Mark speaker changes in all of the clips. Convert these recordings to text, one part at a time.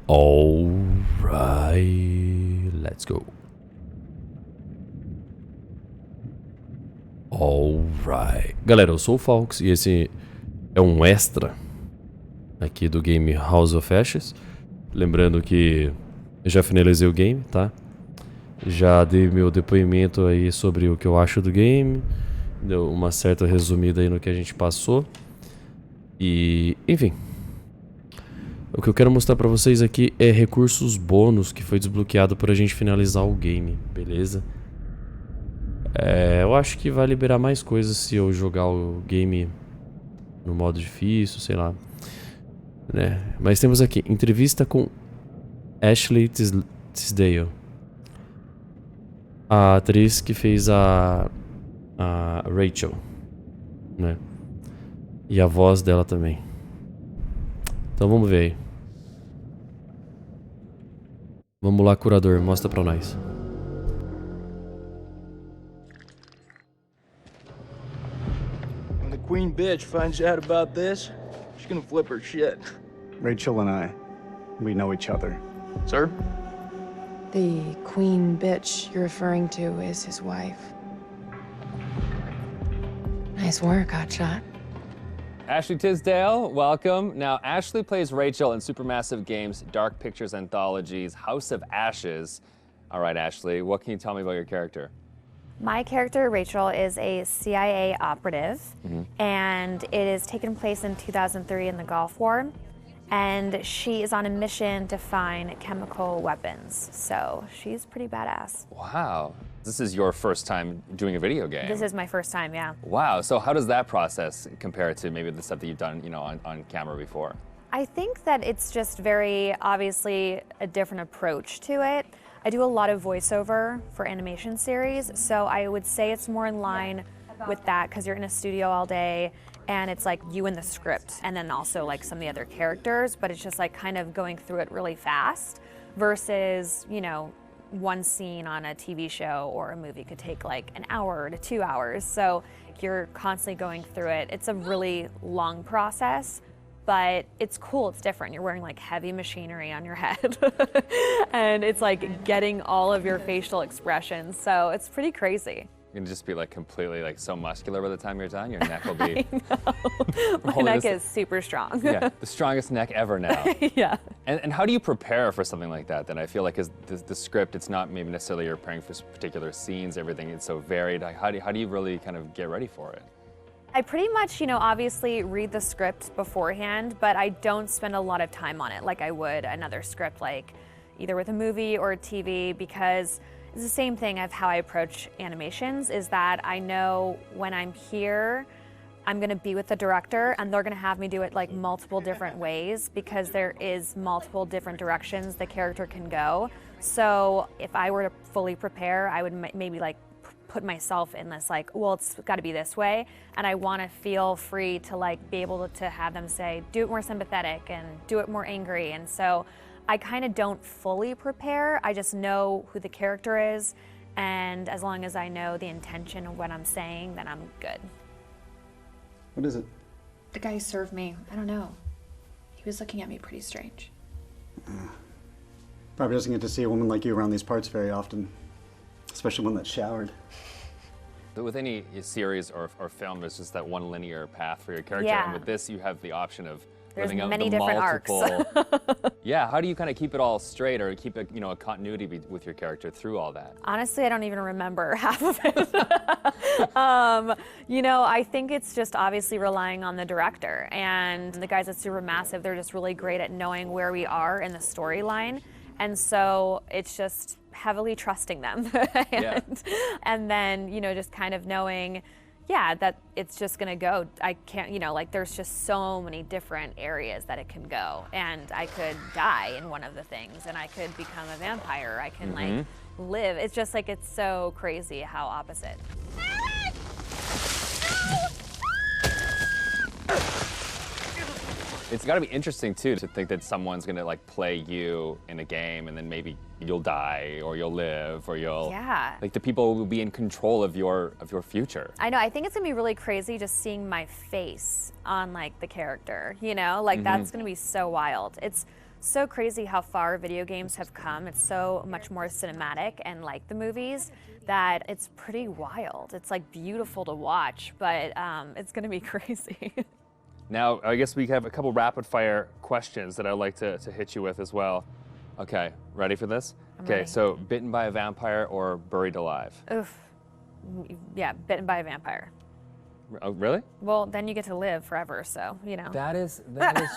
Speaker 1: Alright, let's go. Alright. Galera, eu sou o FALXX e esse é um extra aqui do game House of FALXX. Lembrando que eu já finalizei o game, tá? Já dei meu depoimento aí sobre o que eu acho do game. Deu uma certa resumida aí no que a gente passou. E, enfim. O que eu quero mostrar pra vocês aqui é recursos bônus que foi desbloqueado pra gente finalizar o game, beleza? Eu acho que vai liberar mais coisas se eu jogar o game no modo difícil, sei lá. Né? Mas temos aqui, entrevista com Ashley Tisdale. A atriz que fez a Rachel, né? E a voz dela também. Então vamos ver aí. Vamos lá, curador, mostra pra nós.
Speaker 2: When the queen bitch finds out about this, she's gonna flip her shit.
Speaker 3: Rachel and we know each other.
Speaker 2: Sir?
Speaker 4: The queen bitch you're referring to is his wife. Nice work, hotshot.
Speaker 5: Ashley Tisdale, welcome. Now, Ashley plays Rachel in Supermassive Games' Dark Pictures Anthology's House of Ashes. All right, Ashley, what can you tell me about your character?
Speaker 6: My character, Rachel, is a CIA operative, and it is taken place in 2003 in the Gulf War, and she is on a mission to find chemical weapons, so she's pretty badass.
Speaker 5: Wow, this is your first time doing a video game.
Speaker 6: This is my first time, yeah.
Speaker 5: Wow, so how does that process compare to maybe the stuff that you've done, on camera before?
Speaker 6: I think that it's just very obviously a different approach to it. I do a lot of voiceover for animation series, so I would say it's more in line with that because you're in a studio all day and it's like you and the script and then also like some of the other characters, but it's just like kind of going through it really fast versus, one scene on a TV show or a movie could take like an hour to 2 hours. So you're constantly going through it. It's a really long process, but it's cool, it's different. You're wearing like heavy machinery on your head and it's like getting all of your facial expressions. So it's pretty crazy.
Speaker 5: You're gonna just be like completely like so muscular by the time you're done. Your neck will be.
Speaker 6: My neck is super strong.
Speaker 5: Yeah, the strongest neck ever now.
Speaker 6: Yeah.
Speaker 5: And how do you prepare for something like that? Then I feel like the script, it's not maybe necessarily you're preparing for particular scenes. Everything is so varied. Like, how do you really kind of get ready for it?
Speaker 6: I pretty much, obviously read the script beforehand, but I don't spend a lot of time on it like I would another script, like either with a movie or a TV, because it's the same thing of how I approach animations, is that I know when I'm here, I'm gonna be with the director and they're gonna have me do it like multiple different ways because there is multiple different directions the character can go. So if I were to fully prepare, I would maybe like put myself in this like, well, it's got to be this way, and I want to feel free to like be able to have them say, do it more sympathetic and do it more angry. And so I kind of don't fully prepare. I just know who the character is, and as long as I know the intention of what I'm saying, then I'm good.
Speaker 3: What is it?
Speaker 4: The guy who served me, I don't know. He was looking at me pretty strange.
Speaker 3: Probably doesn't get to see a woman like you around these parts very often. Especially one that's showered.
Speaker 5: With any series or film, there's just that one linear path for your character.
Speaker 6: Yeah.
Speaker 5: And with this, you have the option of
Speaker 6: There's
Speaker 5: living out
Speaker 6: many
Speaker 5: the
Speaker 6: different
Speaker 5: multiple.
Speaker 6: arcs.
Speaker 5: Yeah, how do you kind of keep it all straight or keep a continuity with your character through all that?
Speaker 6: Honestly, I don't even remember half of it. I think it's just obviously relying on the director, and the guys at Supermassive, they're just really great at knowing where we are in the storyline. And so it's just heavily trusting them. And then, just kind of knowing, that it's just gonna go. I can't, there's just so many different areas that it can go. And I could die in one of the things, and I could become a vampire. I can like live. It's just like, it's so crazy how opposite.
Speaker 5: It's got to be interesting too to think that someone's gonna like play you in a game and then maybe you'll die or you'll live or you'll like the people will be in control of your future.
Speaker 6: I know. I think it's gonna be really crazy just seeing my face on like the character. Like that's gonna be so wild. It's so crazy how far video games have come. It's so much more cinematic and like the movies that it's pretty wild. It's like beautiful to watch, but it's gonna be crazy.
Speaker 5: Now, I guess we have a couple rapid fire questions that I'd like to hit you with as well. Okay, ready for this?
Speaker 6: I'm
Speaker 5: Okay,
Speaker 6: ready.
Speaker 5: so bitten by a vampire or buried alive?
Speaker 6: Oof. Yeah, bitten by a vampire.
Speaker 5: Oh, really?
Speaker 6: Well, then you get to live forever, so, you know.
Speaker 5: That is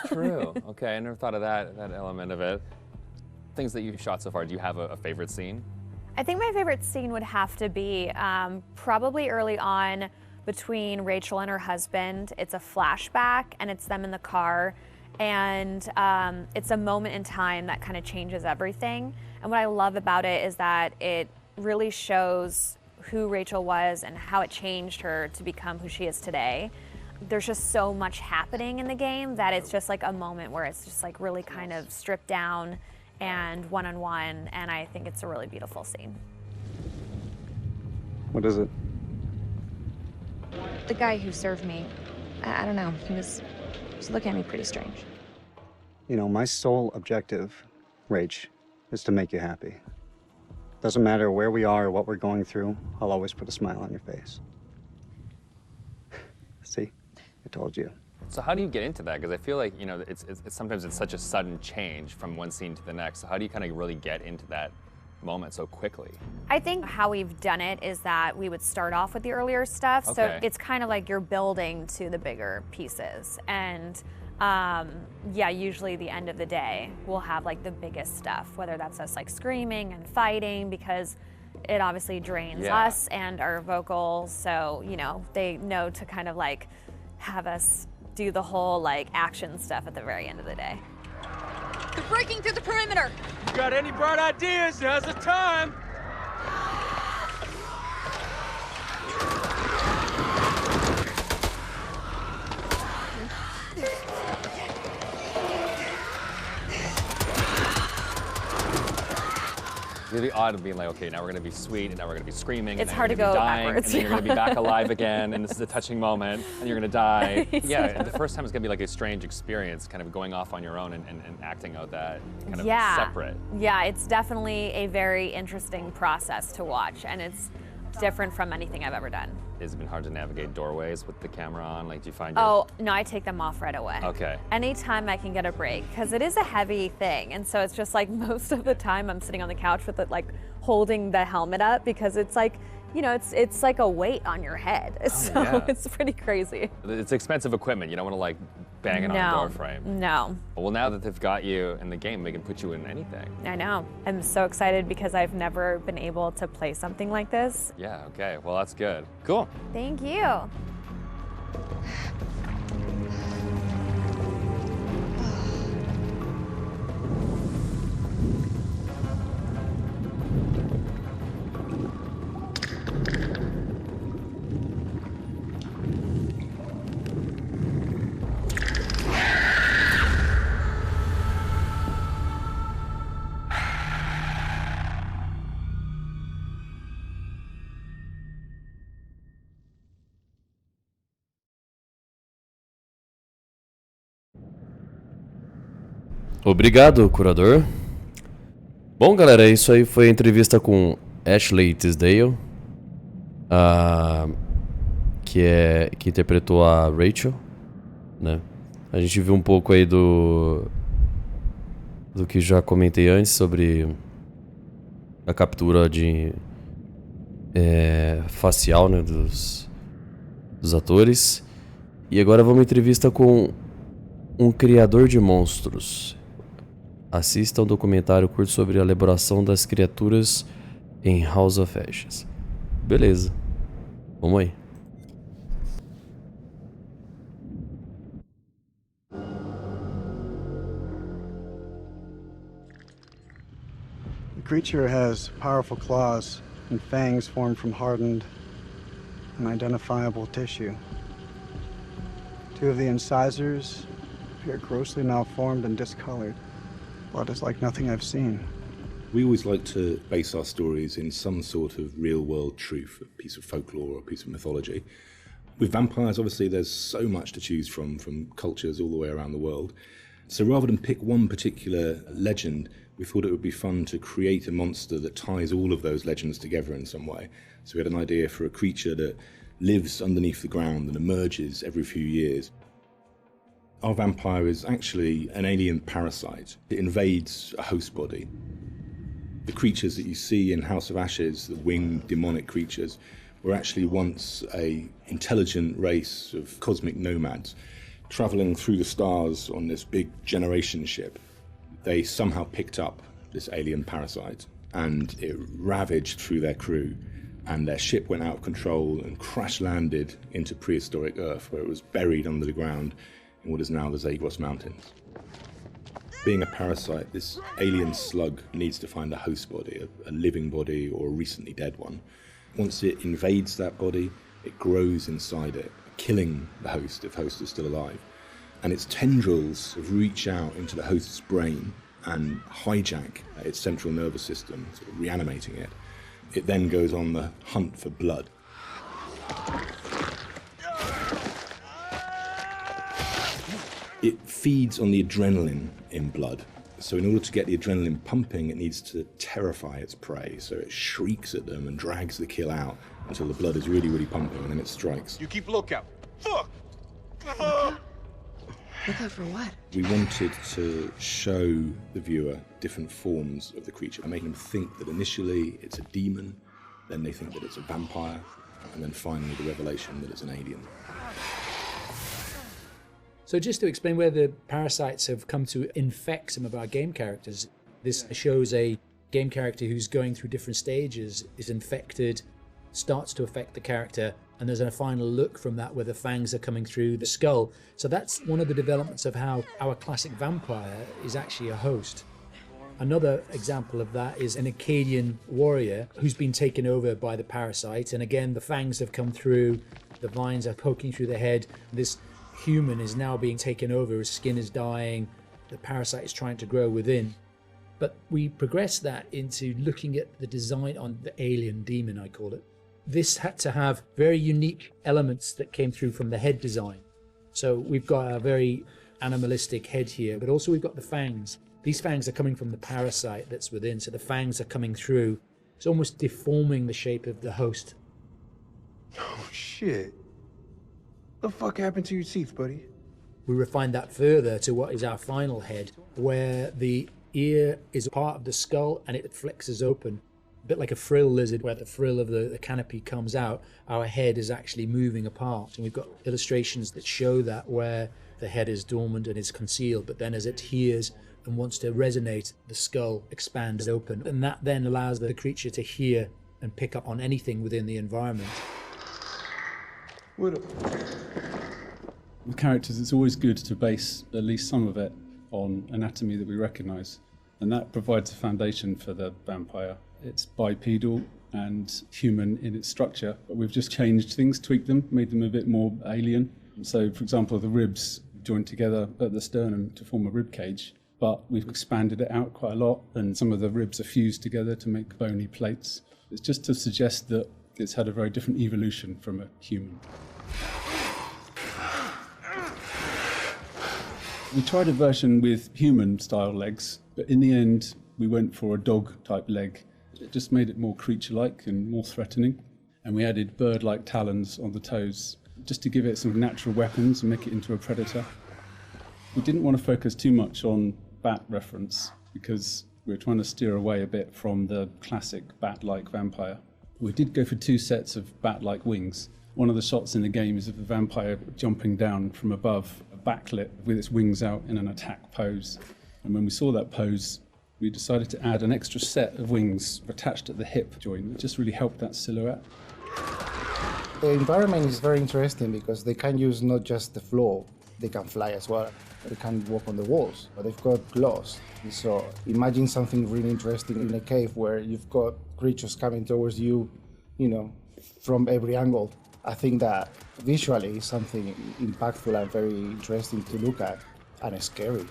Speaker 5: true. Okay, I never thought of that element of it. Things that you've shot so far, do you have a favorite scene?
Speaker 6: I think my favorite scene would have to be probably early on between Rachel and her husband. It's a flashback, and it's them in the car, and it's a moment in time that kind of changes everything. And what I love about it is that it really shows who Rachel was and how it changed her to become who she is today. There's just so much happening in the game that it's just like a moment where it's just like really kind of stripped down and one-on-one, and I think it's a really beautiful scene.
Speaker 3: What is it?
Speaker 4: The guy who served me, I don't know, he was looking at me pretty strange.
Speaker 3: You know, my sole objective, Rach, is to make you happy. Doesn't matter where we are or what we're going through, I'll always put a smile on your face. See? I told you.
Speaker 5: So how do you get into that? Because I feel like, you know, it's sometimes it's such a sudden change from one scene to the next. So how do you kind of really get into that moment so quickly?
Speaker 6: I think how we've done it is that we would start off with the earlier stuff. So
Speaker 5: Okay.
Speaker 6: it's kind of like you're building to the bigger pieces. And yeah, usually the end of the day, we'll have like the biggest stuff, whether that's us like screaming and fighting, because it obviously drains us and our vocals. So, you know, they know to kind of like have us do the whole like action stuff at the very end of the day.
Speaker 7: They're breaking through the perimeter.
Speaker 2: You got any bright ideas? Now's the time.
Speaker 5: It's really odd of being like, okay, now we're gonna be sweet, and now we're gonna be screaming.
Speaker 6: It's
Speaker 5: and then
Speaker 6: hard
Speaker 5: you're
Speaker 6: to
Speaker 5: gonna be
Speaker 6: go
Speaker 5: dying,
Speaker 6: backwards,
Speaker 5: and then you're gonna be back alive again, and this is a touching moment, and you're gonna die. Yeah, and the first time it's gonna be like a strange experience, kind of going off on your own and acting out that kind of separate.
Speaker 6: Yeah, it's definitely a very interesting process to watch, and it's different from anything I've ever done.
Speaker 5: Has it been hard to navigate doorways with the camera on? Like, do you find your...
Speaker 6: Oh, no, I take them off right away.
Speaker 5: Okay.
Speaker 6: Anytime I can get a break, because it is a heavy thing, and so it's just like most of the time I'm sitting on the couch with it, like holding the helmet up, because it's like, you know, it's like a weight on your head. So
Speaker 5: yeah.
Speaker 6: it's pretty crazy.
Speaker 5: It's expensive equipment. You don't want to like bang it on a door frame.
Speaker 6: No.
Speaker 5: Well, now that they've got you in the game, they can put you in anything.
Speaker 6: I know. I'm so excited because I've never been able to play something like this.
Speaker 5: Yeah, okay. Well, that's good. Cool.
Speaker 6: Thank you.
Speaker 1: Obrigado, curador. Bom, galera, isso aí foi a entrevista com Ashley Tisdale, que interpretou a Rachel, né? A gente viu um pouco aí do que já comentei antes sobre a captura de facial, né, dos atores. E agora vamos entrevista com um criador de monstros. Assista um documentário curto sobre a elaboração das criaturas em House of FALXX. Beleza. Vamos aí.
Speaker 3: The creature has powerful claws and fangs formed from hardened, unidentifiable tissue. Two of the incisors appear grossly malformed and discolored. Blood is like nothing I've seen.
Speaker 8: We always like to base our stories in some sort of real-world truth, a piece of folklore or a piece of mythology. With vampires, obviously, there's so much to choose from cultures all the way around the world. So rather than pick one particular legend, we thought it would be fun to create a monster that ties all of those legends together in some way. So we had an idea for a creature that lives underneath the ground and emerges every few years. Our vampire is actually an alien parasite. It invades a host body. The creatures that you see in House of Ashes, the winged demonic creatures, were actually once an intelligent race of cosmic nomads traveling through the stars on this big generation ship. They somehow picked up this alien parasite and it ravaged through their crew, and their ship went out of control and crash landed into prehistoric Earth, where it was buried under the ground in what is now the Zagros Mountains. Being a parasite, this alien slug needs to find a host body, a living body or a recently dead one. Once it invades that body, it grows inside it, killing the host if host is still alive. And its tendrils reach out into the host's brain and hijack its central nervous system, sort of reanimating it. It then goes on the hunt for blood. It feeds on the adrenaline in blood. So in order to get the adrenaline pumping, it needs to terrify its prey. So it shrieks at them and drags the kill out until the blood is really, really pumping, and then it strikes.
Speaker 9: You keep lookout. Fuck!
Speaker 4: Look out for what?
Speaker 8: We wanted to show the viewer different forms of the creature and make them think that initially it's a demon, then they think that it's a vampire, and then finally the revelation that it's an alien.
Speaker 10: So just to explain where the parasites have come to infect some of our game characters, this shows a game character who's going through different stages, is infected, starts to affect the character, and there's a final look from that where the fangs are coming through the skull. So that's one of the developments of how our classic vampire is actually a host. Another example of that is an Akkadian warrior who's been taken over by the parasite, and again the fangs have come through, the vines are poking through the head. This human is now being taken over, his skin is dying, the parasite is trying to grow within. But we progress that into looking at the design on the alien demon, I call it. This had to have very unique elements that came through from the head design. So we've got a very animalistic head here, but also we've got the fangs. These fangs are coming from the parasite that's within, so the fangs are coming through. It's almost deforming the shape of the host.
Speaker 9: Oh, shit. The fuck happened to your teeth, buddy?
Speaker 10: We refined that further to what is our final head, where the ear is a part of the skull and it flexes open. A bit like a frill lizard, where the frill of the canopy comes out, our head is actually moving apart. And we've got illustrations that show that, where the head is dormant and is concealed, but then as it hears and wants to resonate, the skull expands open. And that then allows the creature to hear and pick up on anything within the environment.
Speaker 11: With characters, it's always good to base at least some of it on anatomy that we recognise, and that provides a foundation for the vampire. It's bipedal and human in its structure, but we've just changed things, tweaked them, made them a bit more alien. So, for example, the ribs joined together at the sternum to form a rib cage, but we've expanded it out quite a lot, and some of the ribs are fused together to make bony plates. It's just to suggest that it's had a very different evolution from a human. We tried a version with human-style legs, but in the end, we went for a dog-type leg. It just made it more creature-like and more threatening. And we added bird-like talons on the toes, just to give it some natural weapons and make it into a predator. We didn't want to focus too much on bat reference, because we were trying to steer away a bit from the classic bat-like vampire. We did go for 2 sets of bat-like wings. One of the shots in the game is of the vampire jumping down from above, backlit with its wings out in an attack pose. And when we saw that pose, we decided to add an extra set of wings attached at the hip joint. It just really helped that silhouette.
Speaker 12: The environment is very interesting because they can use not just the floor, they can fly as well. They can walk on the walls, but they've got claws. So imagine something really interesting in a cave where you've got creatures coming towards you, from every angle. I think that visually is something impactful and very interesting to look at, and scary.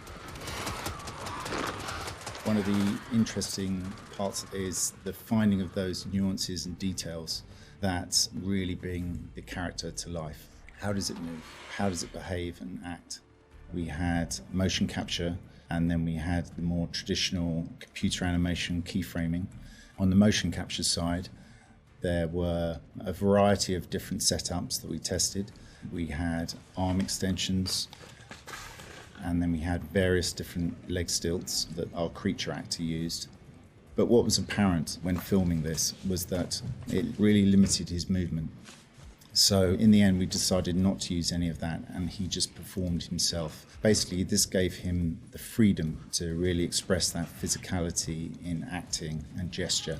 Speaker 13: One of the interesting parts is the finding of those nuances and details that really bring the character to life. How does it move? How does it behave and act? we had motion capture, and then we had the more traditional computer animation keyframing. On the motion capture side, there were a variety of different setups that we tested. We had arm extensions, and then we had various different leg stilts that our creature actor used. But what was apparent when filming this was that it really limited his movement. So in the end, we decided not to use any of that, and he just performed himself. Basically, this gave him the freedom to really express that physicality in acting and gesture.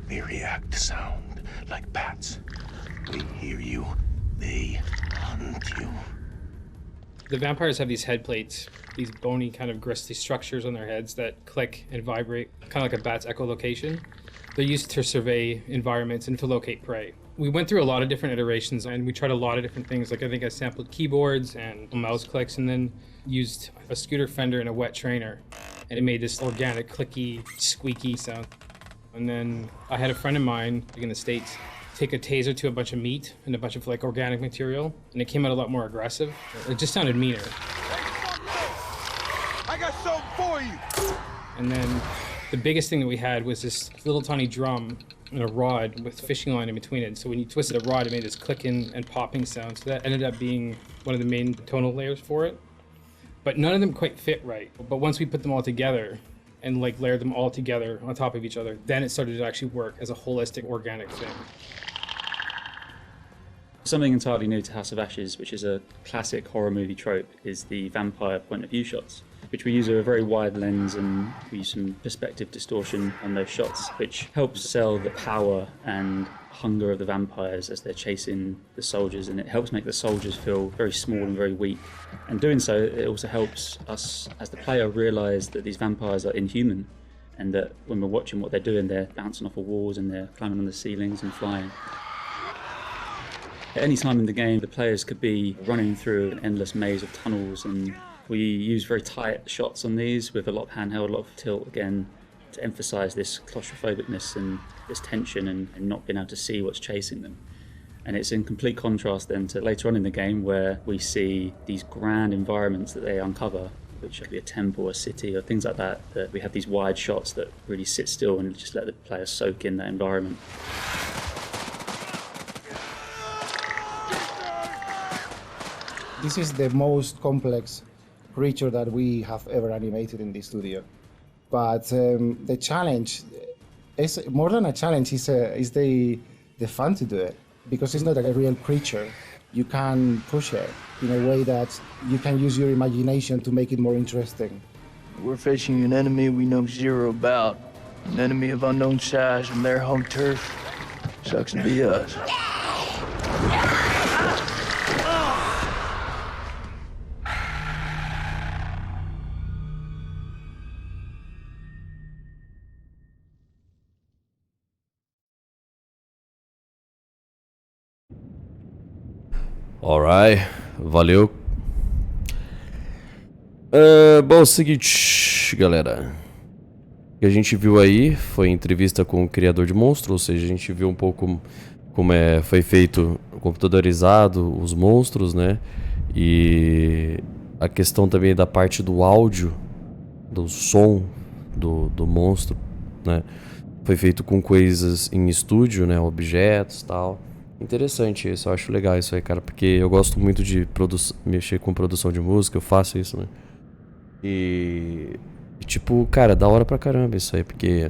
Speaker 14: They react to sound like bats. They hear you, they hunt you.
Speaker 15: The vampires have these head plates, these bony kind of gristly structures on their heads that click and vibrate, kind of like a bat's echolocation. They're used to survey environments and to locate prey. We went through a lot of different iterations and we tried a lot of different things. Like I think I sampled keyboards and mouse clicks and then used a scooter fender and a wet trainer. And it made this organic, clicky, squeaky sound. And then I had a friend of mine, like in the States, take a taser to a bunch of meat and a bunch of like organic material, and it came out a lot more aggressive. It just sounded meaner.
Speaker 9: I got something for you!
Speaker 15: And then the biggest thing that we had was this little tiny drum and a rod with fishing line in between it. So when you twisted a rod, it made this clicking and popping sound. So that ended up being one of the main tonal layers for it. But none of them quite fit right. But once we put them all together and like layered them all together on top of each other, then it started to actually work as a holistic organic thing.
Speaker 16: Something entirely new to House of Ashes, which is a classic horror movie trope, is the vampire point of view shots, which we use a very wide lens and we use some perspective distortion on those shots, which helps sell the power and hunger of the vampires as they're chasing the soldiers, and it helps make the soldiers feel very small and very weak. And doing so, it also helps us as the player realise that these vampires are inhuman, and that when we're watching what they're doing, they're bouncing off of walls and they're climbing on the ceilings and flying. At any time in the game, the players could be running through an endless maze of tunnels, and we use very tight shots on these with a lot of handheld, a lot of tilt again, to emphasise this claustrophobicness and this tension and not being able to see what's chasing them. And it's in complete contrast then to later on in the game where we see these grand environments that they uncover, which could be a temple, a city, or things like that, that we have these wide shots that really sit still and just let the player soak in that environment.
Speaker 12: This is the most complex creature that we have ever animated in the studio. But the challenge is more than a challenge, is the fun to do it. Because it's not a real creature. You can push it in a way that you can use your imagination to make it more interesting.
Speaker 2: We're facing an enemy we know zero about. An enemy of unknown size from their home turf. Sucks to be us.
Speaker 1: Alright, valeu. Bom, é o seguinte, galera. O que a gente viu aí foi entrevista com o criador de monstro, ou seja, a gente viu um pouco como foi feito computadorizado os monstros, né? E a questão também da parte do áudio, do som do monstro, né? Foi feito com coisas em estúdio, né? Objetos e tal. Interessante isso, eu acho legal isso aí, cara, porque eu gosto muito de mexer com produção de música, eu faço isso, né? E tipo, cara, da hora pra caramba isso aí, porque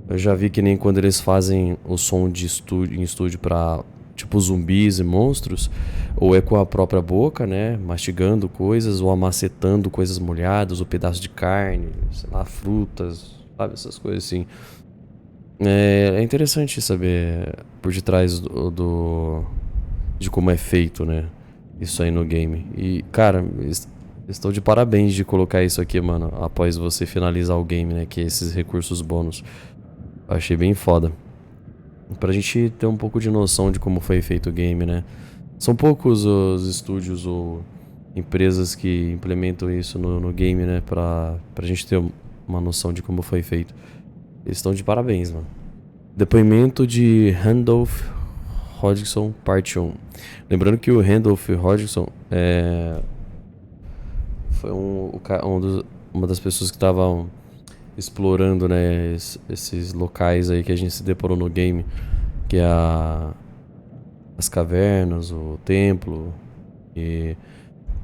Speaker 1: eu já vi que nem quando eles fazem o som de estúdio, em estúdio pra, tipo, zumbis e monstros, ou é com a própria boca, né, mastigando coisas, ou amacetando coisas molhadas, ou pedaços de carne, sei lá, frutas, sabe, essas coisas assim. É interessante saber por detrás de como é feito, né? Isso aí no game. E, cara, estou de parabéns de colocar isso aqui, mano, após você finalizar o game, né? Que é esses recursos bônus. Achei bem foda. Pra gente ter um pouco de noção de como foi feito o game, né? São poucos os estúdios ou empresas que implementam isso no game, né? Pra gente ter uma noção de como foi feito. Eles estão de parabéns, mano. Depoimento de Randolph Hodgson, parte 1. Lembrando que o Randolph Hodgson foi uma das pessoas que estavam explorando, né, esses locais aí que a gente se deparou no game, que é as cavernas, o templo e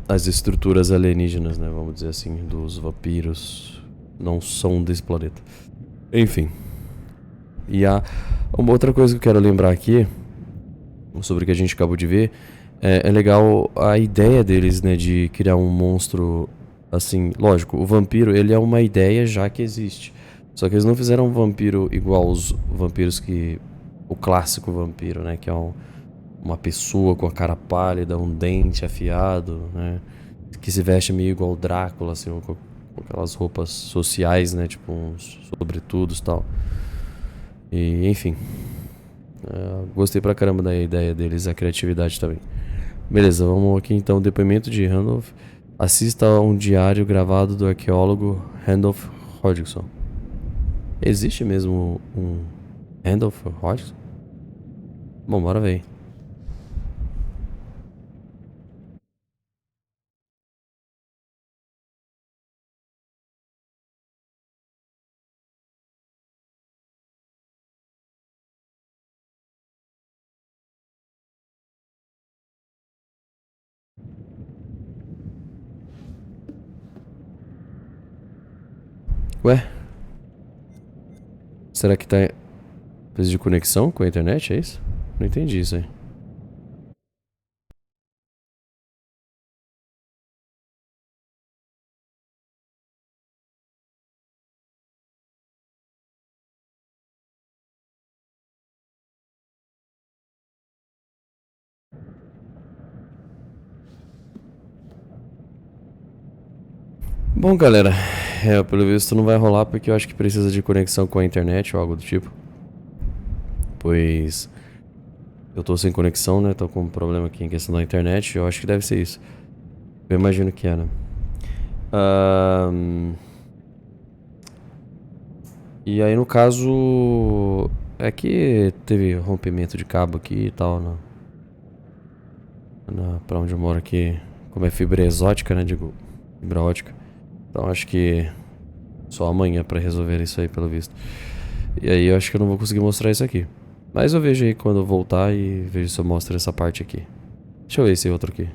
Speaker 1: as estruturas alienígenas, né, vamos dizer assim, dos vampiros não são desse planeta. Enfim. E uma outra coisa que eu quero lembrar aqui, sobre o que a gente acabou de ver, é legal a ideia deles, né, de criar um monstro assim. Lógico, o vampiro, ele é uma ideia já que existe. Só que eles não fizeram um vampiro igual os vampiros que... O clássico vampiro, né, que é uma pessoa com a cara pálida, um dente afiado, né, que se veste meio igual o Drácula, assim, com aquelas roupas sociais, né, tipo uns sobretudos e tal. E, enfim, gostei pra caramba da ideia deles, a criatividade também. Beleza, vamos aqui então, depoimento de Randolph. Assista a um diário gravado do arqueólogo Randolph Hodgson. Existe mesmo um Randolph Hodgson? Bom, bora ver. Ué? Será que tá... Precisa de conexão com a internet, é isso? Não entendi isso aí. Bom, galera, pelo visto não vai rolar porque eu acho que precisa de conexão com a internet ou algo do tipo. Pois eu tô sem conexão, né? Tô com um problema aqui em questão da internet. Eu acho que deve ser isso. Eu imagino que é, né? E aí, no caso, é que teve rompimento de cabo aqui e tal, pra onde eu moro aqui. Como é fibra exótica, né? Digo, fibra ótica. Então acho que só amanhã pra resolver isso aí, pelo visto. E aí eu acho que eu não vou conseguir mostrar isso aqui. Mas eu vejo aí quando eu voltar e vejo se eu mostro essa parte aqui. Deixa eu ver esse outro aqui.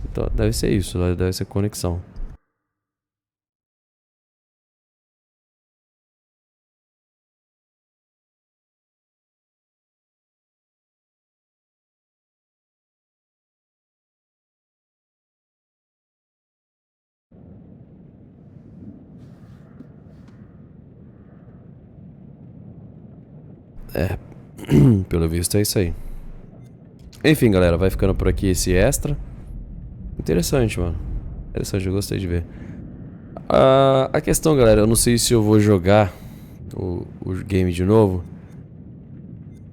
Speaker 1: Então deve ser isso, deve ser conexão. Pelo visto é isso aí. Enfim, galera, vai ficando por aqui esse extra. Interessante, mano. Interessante, eu gostei de ver. A questão, galera, eu não sei se eu vou jogar o game de novo.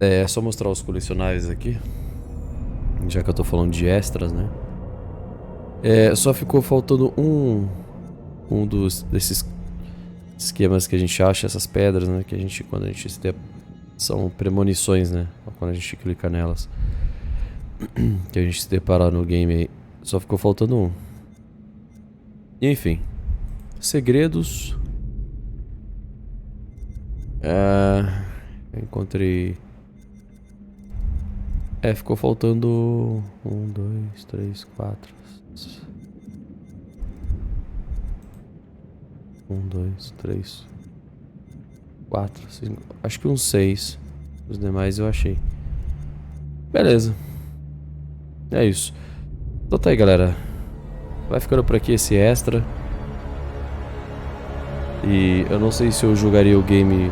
Speaker 1: É só mostrar os colecionáveis aqui. Já que eu tô falando de extras, né? Só ficou faltando um desses esquemas que a gente acha, essas pedras, né? Que a gente, quando a gente se são premonições, né? Quando a gente clica nelas. Que a gente se depara no game aí. Só ficou faltando um. E, enfim. Segredos. Eu encontrei... ficou faltando... 1, 2, 3, 4... 1, 2, 3... 4, 5... Acho que uns 6. Os demais eu achei. Beleza. É isso. Então tá aí, galera. Vai ficando por aqui esse extra. E eu não sei se eu jogaria o game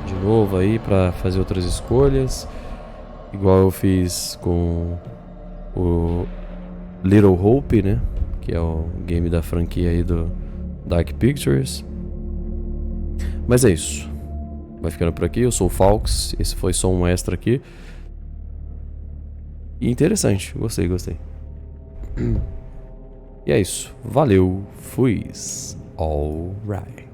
Speaker 1: de novo aí pra fazer outras escolhas. Igual eu fiz com o Little Hope, né? Que é o game da franquia aí do Dark Pictures. Mas é isso. Vai ficando por aqui. Eu sou o FALXX. Esse foi só um extra aqui. E interessante. Gostei. E é isso. Valeu. Fui. Alright.